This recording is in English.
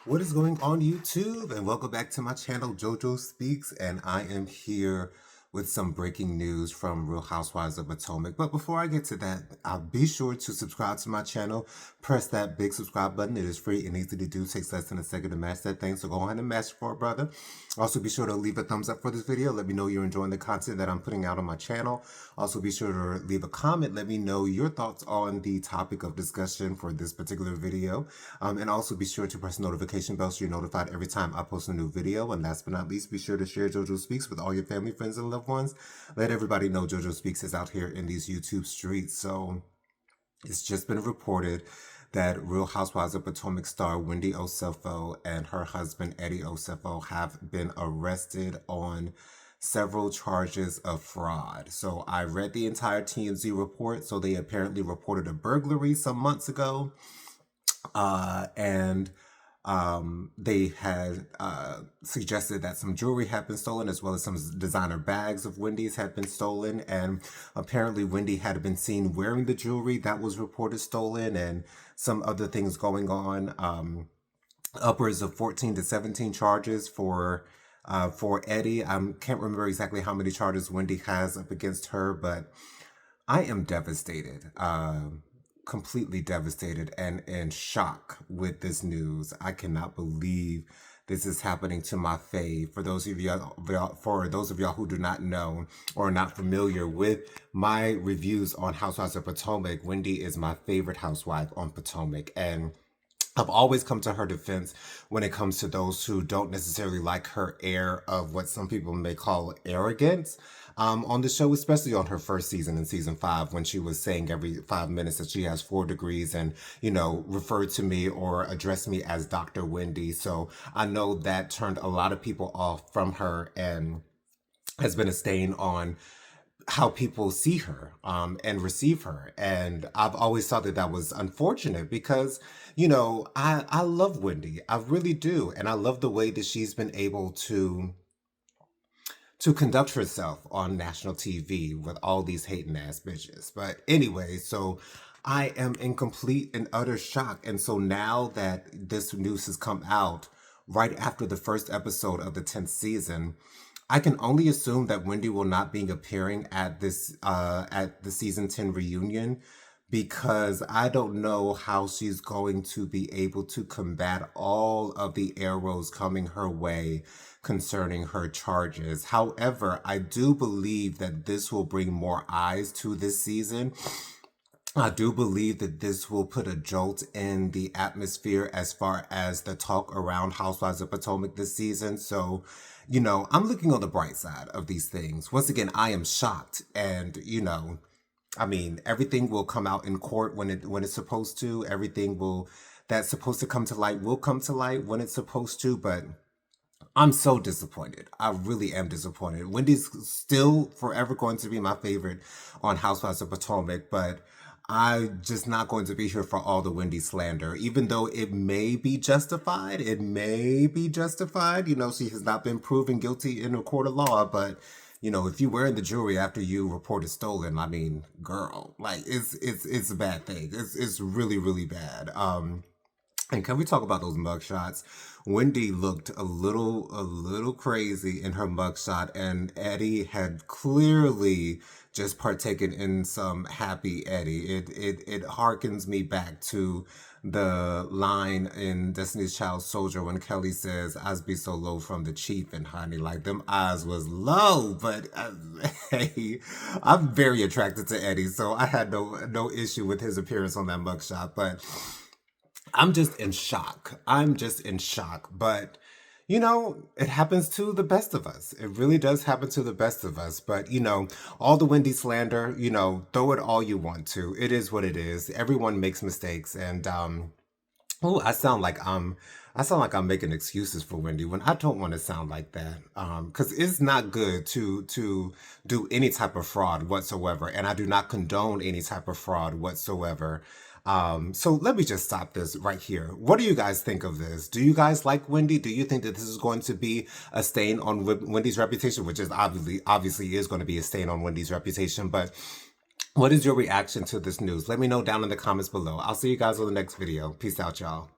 What is going on YouTube? And welcome back to my channel, JoJo Speaks, and I am here with some breaking news from Real Housewives of Potomac. But before I get to that, be sure to subscribe to my channel. Press that big subscribe button. It is free and easy to do. It takes less than a second to mash that thing, so go ahead and mash it for it, brother. Also, be sure to leave a thumbs up for this video. Let me know you're enjoying the content that I'm putting out on my channel. Also, be sure to leave a comment. Let me know your thoughts on the topic of discussion for this particular video. And also be sure to press the notification bell so you're notified every time I post a new video. And last but not least, be sure to share JoJo Speaks with all your family, friends, and loved ones. Let everybody know JoJo Speaks is out here in these YouTube streets. So it's just been reported that Real Housewives of Potomac star Wendy Osefo and her husband Eddie Osefo have been arrested on several charges of fraud. So I read the entire TMZ report. So they apparently reported a burglary some months ago. And they had suggested that some jewelry had been stolen, as well as some designer bags of Wendy's had been stolen. And apparently Wendy had been seen wearing the jewelry that was reported stolen, and some other things going on. Upwards of 14 to 17 charges for Eddie. I can't remember exactly how many charges Wendy has up against her, but I am devastated. Completely devastated and in shock with this news. I cannot believe this is happening to my fave. For those of y'all who do not know or are not familiar with my reviews on Housewives of Potomac, Wendy is my favorite housewife on Potomac, and I've always come to her defense when it comes to those who don't necessarily like her air of what some people may call arrogance on the show, especially on her first season in season 5, when she was saying every 5 minutes that she has 4 degrees and, referred to me or addressed me as Dr. Wendy. So I know that turned a lot of people off from her and has been a stain on how people see her and receive her. And I've always thought that was unfortunate because, I love Wendy. I really do. And I love the way that she's been able to conduct herself on national TV with all these hating ass bitches. But anyway, so I am in complete and utter shock. And so now that this news has come out right after the first episode of the 10th season, I can only assume that Wendy will not be appearing at this at the season 10 reunion, because I don't know how she's going to be able to combat all of the arrows coming her way concerning her charges. However, I do believe that this will bring more eyes to this season. I do believe that this will put a jolt in the atmosphere as far as the talk around Housewives of Potomac this season. So, I'm looking on the bright side of these things. Once again, I am shocked, and, everything will come out in court when it's supposed to. Everything that's supposed to come to light will come to light when it's supposed to, but I'm so disappointed. I really am disappointed. Wendy's still forever going to be my favorite on Housewives of Potomac, but I'm just not going to be here for all the Wendy slander, even though it may be justified. It may be justified. She has not been proven guilty in a court of law, but if you wearing the jewelry after you reported stolen, girl, like it's a bad thing. It's really, really bad. And can we talk about those mugshots? Wendy looked a little crazy in her mugshot, and Eddie had clearly just partaken in some happy Eddie. It harkens me back to the line in Destiny's Child Soldier when Kelly says, "Eyes be so low from the chief," and honey, like them eyes was low. But hey, I'm very attracted to Eddie, so I had no issue with his appearance on that mugshot. But I'm just in shock. But, it happens to the best of us. It really does happen to the best of us. But, all the Wendy slander, throw it all you want to. It is what it is. Everyone makes mistakes. And, oh, I sound like I'm making excuses for Wendy when I don't want to sound like that. Because it's not good to do any type of fraud whatsoever. And I do not condone any type of fraud whatsoever. So let me just stop this right here. What do you guys think of this? Do you guys like Wendy? Do you think that this is going to be a stain on Wendy's reputation, which is obviously is going to be a stain on Wendy's reputation? But what is your reaction to this news? Let me know down in the comments below. I'll see you guys on the next video. Peace out, y'all.